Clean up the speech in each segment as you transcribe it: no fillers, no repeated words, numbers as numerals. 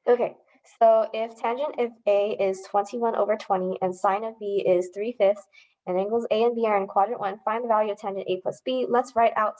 Okay, so if tangent of A is 21 over 20 and sine of B is 3/5 and angles A and B are in quadrant 1, find the value of tangent A plus B. Let's write out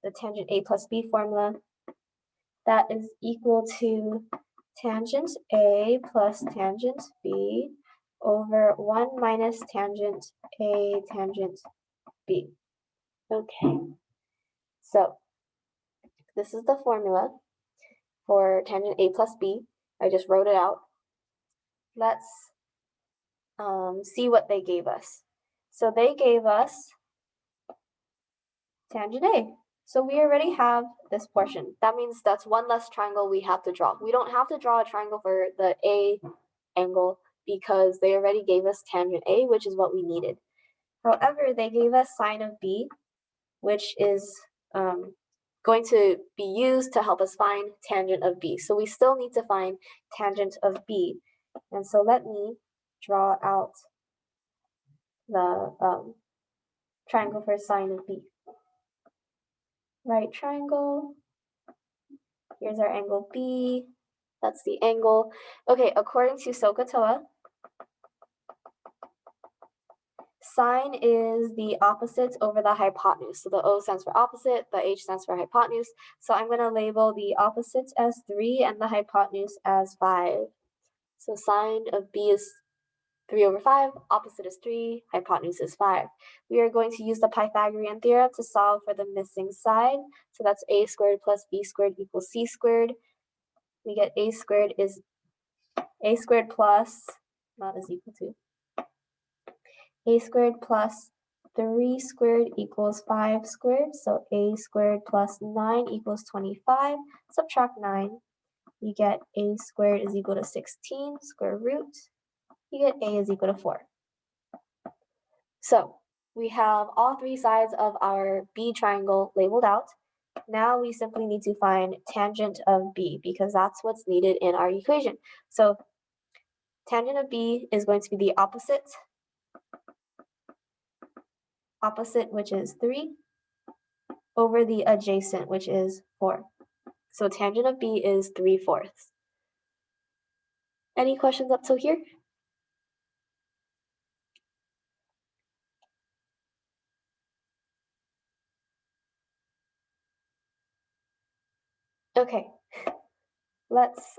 the tangent A plus B formula. That is equal to tangent A plus tangent B over 1 minus tangent A tangent B. Okay, so this is the formula for tangent A plus B. I just wrote it out. Let's see what they gave us. So they gave us tangent A. So we already have this portion. That means that's one less triangle we have to draw. We don't have to draw a triangle for the A angle because they already gave us tangent A, which is what we needed. However, they gave us sine of B, which is going to be used to help us find tangent of B. So we still need to find tangent of B. And so let me draw out the triangle for sine of B. Right triangle. Here's our angle B. That's the angle. Okay, according to SOHCAHTOA, sine is the opposite over the hypotenuse. So the O stands for opposite, the H stands for hypotenuse. So I'm going to label the opposites as 3 and the hypotenuse as 5. So sine of B is 3 over 5, opposite is 3, hypotenuse is 5. We are going to use the Pythagorean theorem to solve for the missing side. So that's a squared plus b squared equals c squared. We get a squared plus, not is equal to, a squared plus 3 squared equals 5 squared. So a squared plus 9 equals 25. Subtract 9. You get a squared is equal to 16 square root. You get a is equal to 4. So we have all three sides of our B triangle labeled out. Now we simply need to find tangent of B because that's what's needed in our equation. So tangent of B is going to be the opposite, which is 3, over the adjacent, which is 4. So tangent of B is 3/4. Any questions up till here? Okay, let's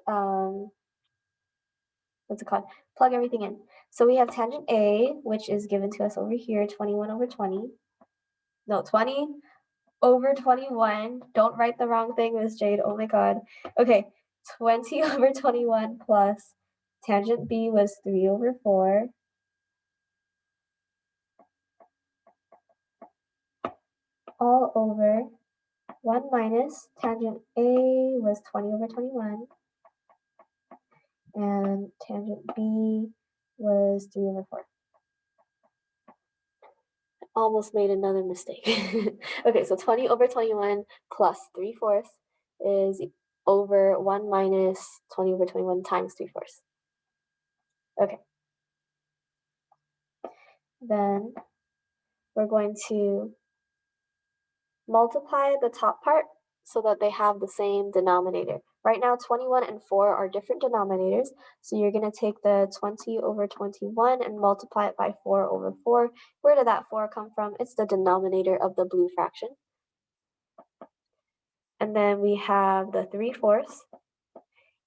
what's it called? Plug everything in. So we have tangent A, which is given to us over here, 21 over 20. No, 20 over 21. Don't write the wrong thing, Miss Jade. Oh my god. Okay, 20 over 21 plus tangent B was 3 over 4. All over 1 minus tangent A was 20 over 21. And tangent B was 3 over 4. Almost made another mistake. Okay, so 20 over 21 plus 3/4 is over 1 minus 20 over 21 times 3/4. Okay. Then we're going to multiply the top part so that they have the same denominator. Right now, 21 and 4 are different denominators, so you're going to take the 20 over 21 and multiply it by 4 over 4. Where did that 4 come from? It's the denominator of the blue fraction. And then we have the 3/4,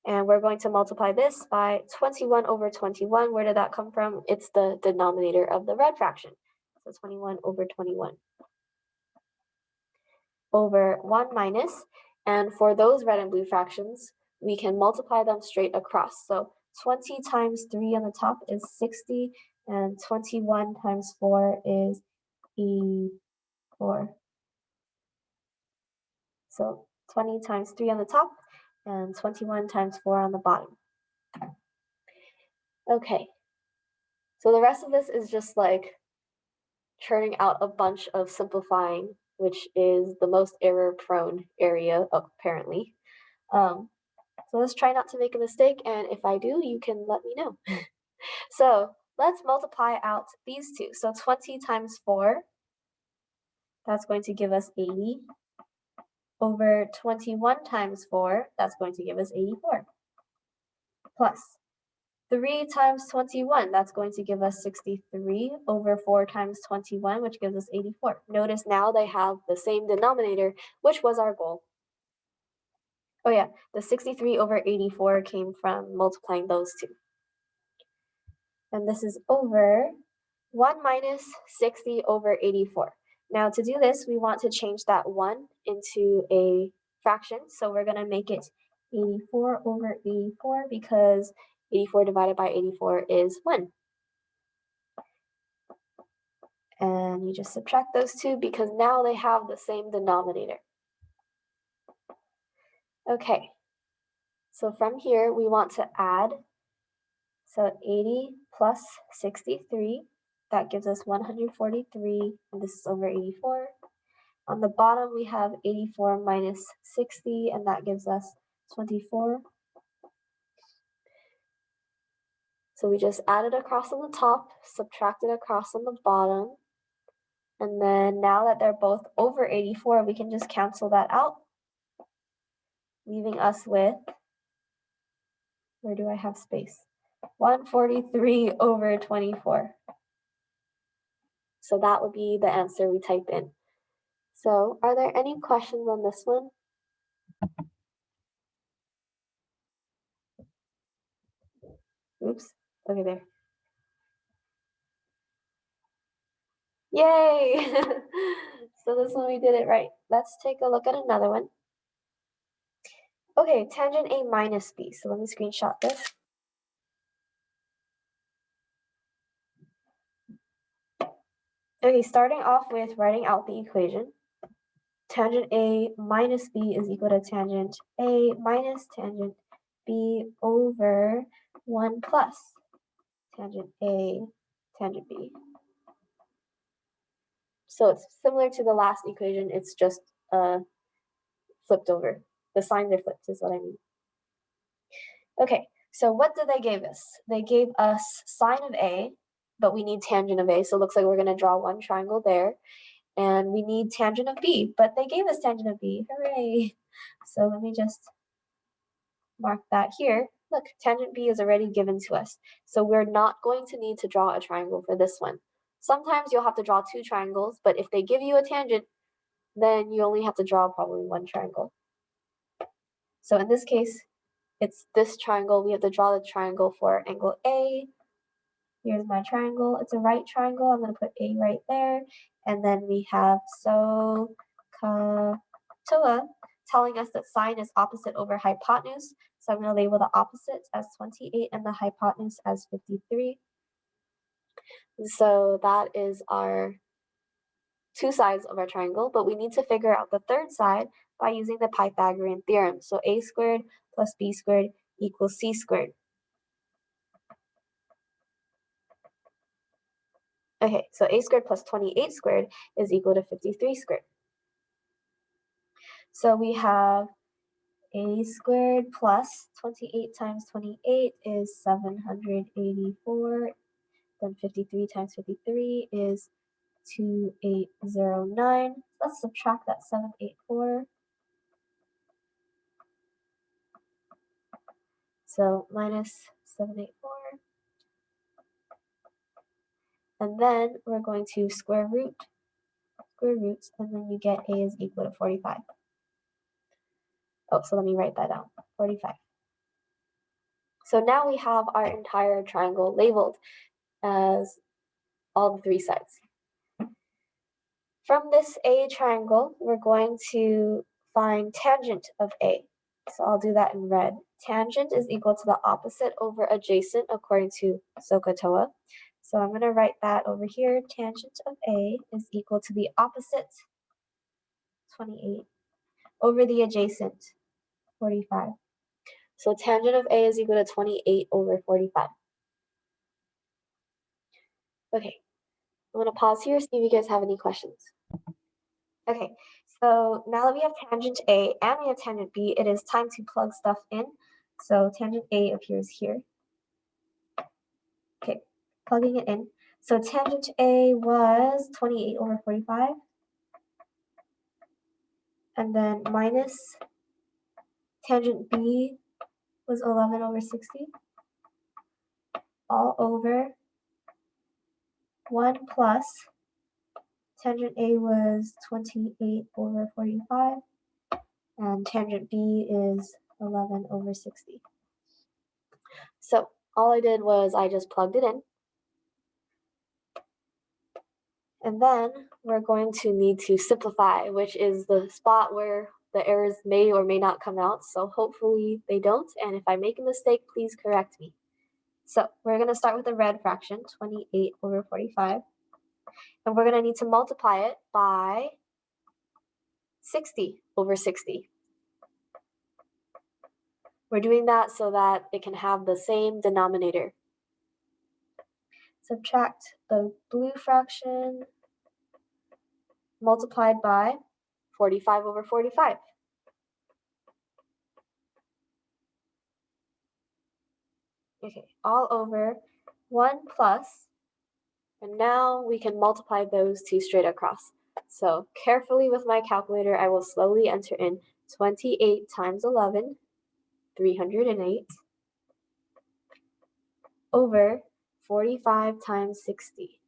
and we're going to multiply this by 21 over 21. Where did that come from? It's the denominator of the red fraction. So 21 over 21 over 1 minus, and for those red and blue fractions, we can multiply them straight across. So 20 times 3 on the top is 60, and 21 times 4 is 84. So 20 times 3 on the top, and 21 times 4 on the bottom. Okay, so the rest of this is just like churning out a bunch of simplifying, which is the most error-prone area, apparently. So let's try not to make a mistake, and if I do, you can let me know. So let's multiply out these two. So 20 times 4, that's going to give us 80, over 21 times 4, that's going to give us 84. plus 3 times 21, that's going to give us 63 over 4 times 21, which gives us 84. Notice now they have the same denominator, which was our goal. Oh yeah, the 63 over 84 came from multiplying those two. And this is over 1 minus 60 over 84. Now to do this, we want to change that 1 into a fraction. So we're going to make it 84 over 84 because 84 divided by 84 is 1. And you just subtract those two because now they have the same denominator. Okay, so from here we want to add, so 80 plus 63, that gives us 143, and this is over 84. On the bottom we have 84 minus 60, and that gives us 24. So we just added across on the top, subtracted across on the bottom, and then now that they're both over 84, we can just cancel that out, leaving us with, where do I have space? 143 over 24. So that would be the answer we type in. So are there any questions on this one? Oops, okay there. Yay! So this one we did it right. Let's take a look at another one. Okay, tangent A minus B. So let me screenshot this. Okay, starting off with writing out the equation. Tangent A minus B is equal to tangent A minus tangent B over 1 plus tangent A tangent B. So it's similar to the last equation, it's just flipped over. The signs are flipped is what I mean. Okay, so what did they give us? They gave us sine of A, but we need tangent of A, so it looks like we're going to draw one triangle there. And we need tangent of B, but they gave us tangent of B. Hooray! So let me just mark that here. Look, tangent B is already given to us. So we're not going to need to draw a triangle for this one. Sometimes you'll have to draw two triangles, but if they give you a tangent, then you only have to draw probably one triangle. So in this case, it's this triangle. We have to draw the triangle for angle A. Here's my triangle. It's a right triangle. I'm going to put A right there. And then we have SOHCAHTOA telling us that sine is opposite over hypotenuse. So I'm going to label the opposite as 28 and the hypotenuse as 53. So that is our two sides of our triangle, but we need to figure out the third side by using the Pythagorean theorem. So A squared plus B squared equals C squared. Okay, so A squared plus 28 squared is equal to 53 squared. So we have A squared plus 28 times 28 is 784. Then 53 times 53 is 2809. Let's subtract that 784. So minus 784. And then we're going to square roots, and then you get A is equal to 45. Oh, so let me write that down, 45. So now we have our entire triangle labeled as all the three sides. From this A triangle, we're going to find tangent of A. So I'll do that in red. Tangent is equal to the opposite over adjacent according to SOHCAHTOA. So I'm going to write that over here. Tangent of A is equal to the opposite, 28, over the adjacent, 45. So tangent of A is equal to 28 over 45. Okay, I'm going to pause here, see if you guys have any questions. Okay, so now that we have tangent A and we have tangent B, it is time to plug stuff in. So tangent A appears here. Okay, plugging it in. So tangent A was 28 over 45. And then minus tangent B was 11 over 60. all over 1 plus tangent A was 28 over 45, and tangent B is 11 over 60. So all I did was I just plugged it in. And then we're going to need to simplify, which is the spot where the errors may or may not come out. So hopefully they don't. And if I make a mistake, please correct me. So we're going to start with the red fraction, 28 over 45. And we're going to need to multiply it by 60 over 60. We're doing that so that it can have the same denominator. Subtract the blue fraction multiplied by 45 over 45. Okay, all over 1 plus, and now we can multiply those two straight across. So carefully with my calculator, I will slowly enter in 28 times 11, 308, over 45 times 60.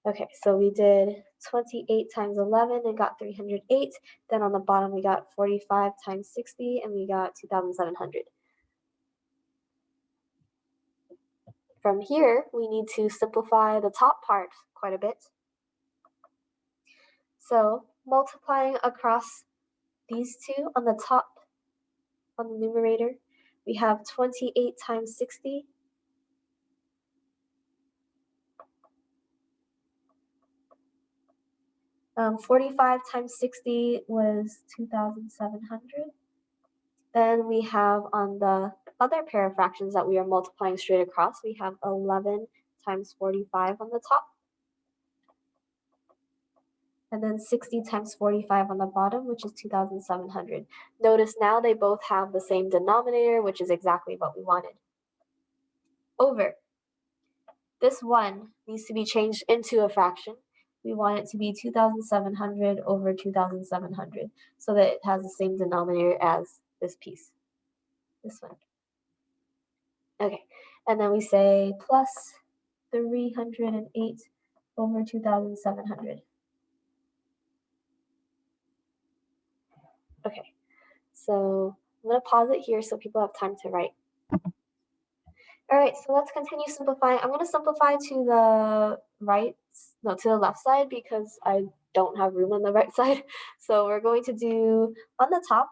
Okay, so we did 28 times 11 and got 308. Then on the bottom, we got 45 times 60 and we got 2,700. From here, we need to simplify the top part quite a bit. So multiplying across these two on the top, on the numerator, we have 28 times 60. Um, 45 times 60 was 2,700. Then we have on the other pair of fractions that we are multiplying straight across, we have 11 times 45 on the top. And then 60 times 45 on the bottom, which is 2,700. Notice now they both have the same denominator, which is exactly what we wanted. Over. This 1 needs to be changed into a fraction. We want it to be 2,700 over 2,700, so that it has the same denominator as this piece, this one. Okay, and then we say plus 308 over 2,700. Okay, so I'm going to pause it here so people have time to write. All right, so let's continue simplifying. I'm going to simplify to the right, no, to the left side because I don't have room on the right side. So we're going to do on the top,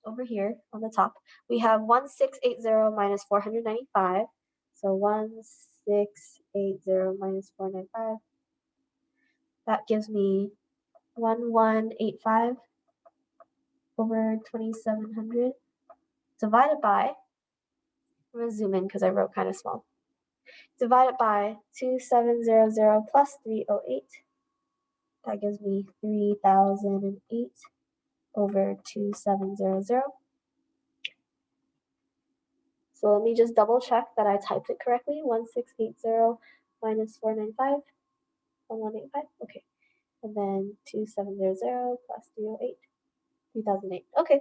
over here on the top, we have 1680 minus 495. So 1680 minus 495. That gives me 1185 over 2,700 divided by, I'm going to zoom in because I wrote kind of small. Divided by 2700 plus 308. That gives me 3,008 over 2,700. So let me just double check that I typed it correctly. 1680 minus 495, 1185. Okay. And then 2,700 plus 308, 3,008. Okay.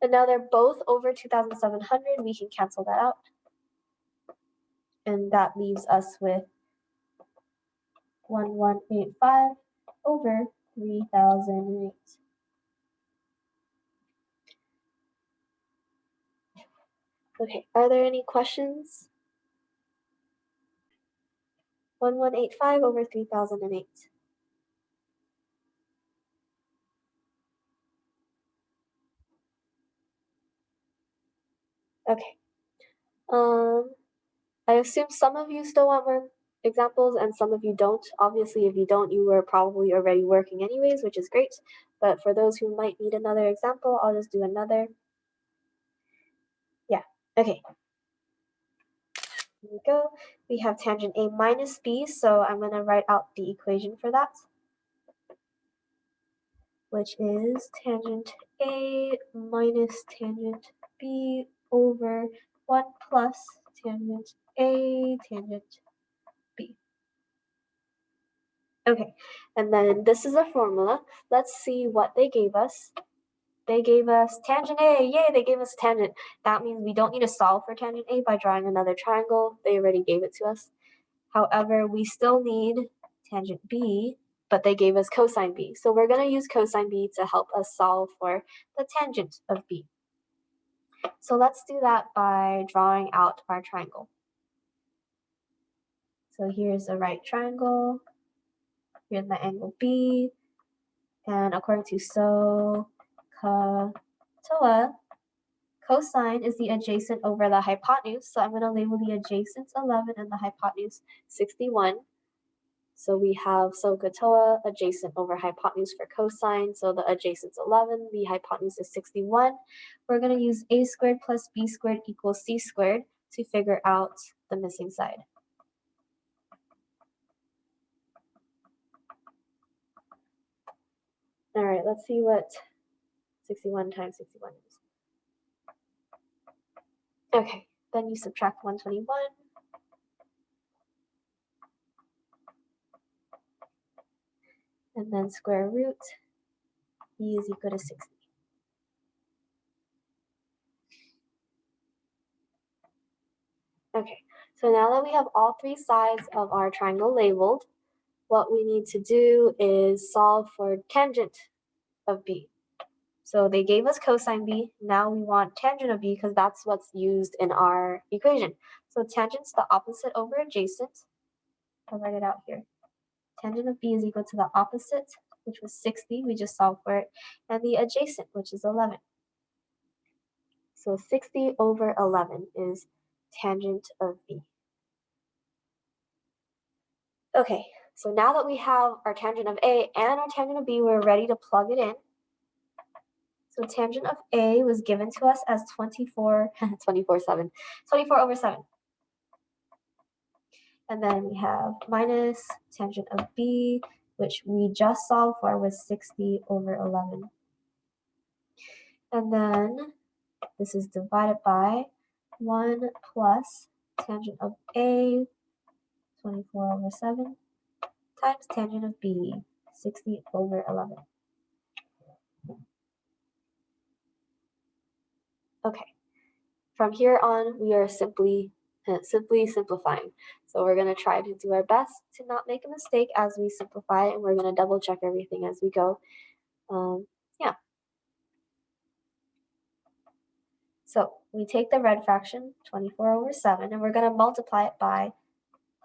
And now they're both over 2,700. We can cancel that out. And that leaves us with 1185 over 3,008. Okay, are there any questions? 1185 over 3,008. Okay. I assume some of you still want more examples and some of you don't. Obviously, if you don't, you were probably already working anyways, which is great. But for those who might need another example, I'll just do another. Yeah, okay. Here we go. We have tangent A minus B, so I'm going to write out the equation for that, which is tangent A minus tangent B over 1 plus tangent A tangent B. Okay, and then this is a formula. Let's see what they gave us. they gave us tangent A. Yay, they gave us a tangent. That means we don't need to solve for tangent A by drawing another triangle. They already gave it to us. However, we still need tangent B, but they gave us cosine B. So we're going to use cosine B to help us solve for the tangent of B. So let's do that by drawing out our triangle. So here's a right triangle. Here's my angle B. And according to SOHCAHTOA, cosine is the adjacent over the hypotenuse. So I'm going to label the adjacent 11 and the hypotenuse 61. So we have SOHCAHTOA adjacent over hypotenuse for cosine. So the adjacent's 11, the hypotenuse is 61. We're going to use a squared plus b squared equals c squared to figure out the missing side. All right, let's see what 61 times 61 is. Okay, then you subtract 121. And then square root b is equal to 60. Okay, so now that we have all three sides of our triangle labeled, what we need to do is solve for tangent of b. So they gave us cosine b, now we want tangent of b because that's what's used in our equation. So tangent's the opposite over adjacent. I'll write it out here. Tangent of b is equal to the opposite, which was 60, we just solved for it, and the adjacent, which is 11. So 60 over 11 is tangent of b. Okay, so now that we have our tangent of A and our tangent of B, we're ready to plug it in. So tangent of A was given to us as 24 over 7. And then we have minus tangent of B, which we just solved for, was 60 over 11. And then this is divided by 1 plus tangent of A, 24 over 7, times tangent of B, 60 over 11. Okay, from here on, we are simply simplifying. So we're going to try to do our best to not make a mistake as we simplify, and we're going to double check everything as we go. Yeah. So we take the red fraction, 24 over 7, and we're going to multiply it by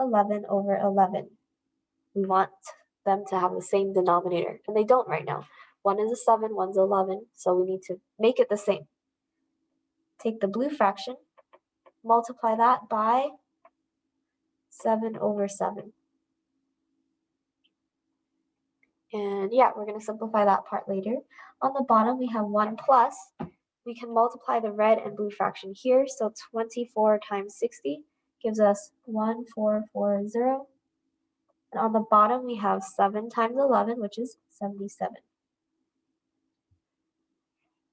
11 over 11. We want them to have the same denominator, and they don't right now. One is a 7, one's 11, so we need to make it the same. Take the blue fraction, multiply that by 7 over 7. And yeah, we're going to simplify that part later. On the bottom, we have 1 plus. We can multiply the red and blue fraction here. So 24 times 60 gives us 1440. And on the bottom, we have 7 times 11, which is 77.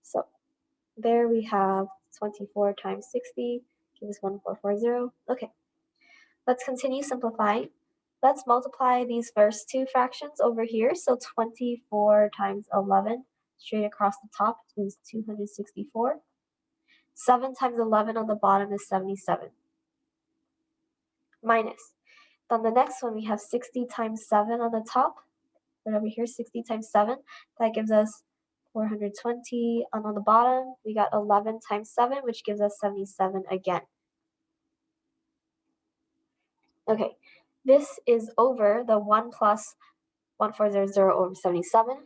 So there we have 24 times 60 gives 1440. Okay, let's continue simplifying. Let's multiply these first two fractions over here. So 24 times 11 straight across the top is 264. 7 times 11 on the bottom is 77. Minus. On the next one, we have 60 times 7 on the top. Right over here, 60 times 7. That gives us 420. And on the bottom, we got 11 times 7, which gives us 77 again. Okay, this is over the 1 plus 1400 over 77.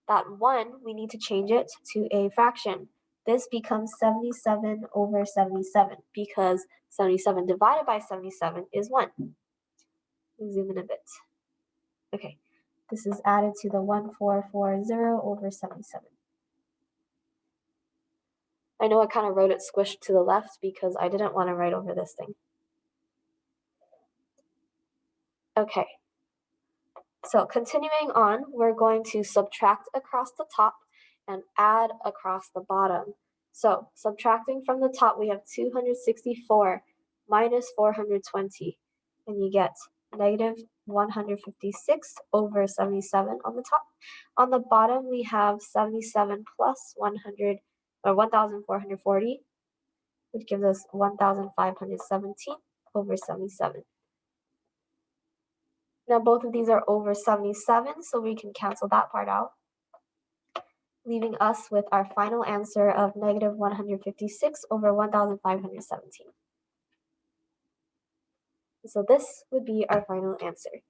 That 1, we need to change it to a fraction. This becomes 77 over 77 because 77 divided by 77 is 1. Zoom in a bit. Okay, this is added to the 1440 over 77. I know I kind of wrote it squished to the left because I didn't want to write over this thing. Okay, so continuing on, we're going to subtract across the top and add across the bottom. So subtracting from the top, we have 264 minus 420, and you get negative 156 over 77 on the top. On the bottom, we have 77 plus 100, or 1,440, which gives us 1,517 over 77. Now both of these are over 77, so we can cancel that part out, leaving us with our final answer of negative 156 over 1,517. So this would be our final answer.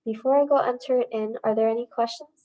Before I go enter it in, are there any questions?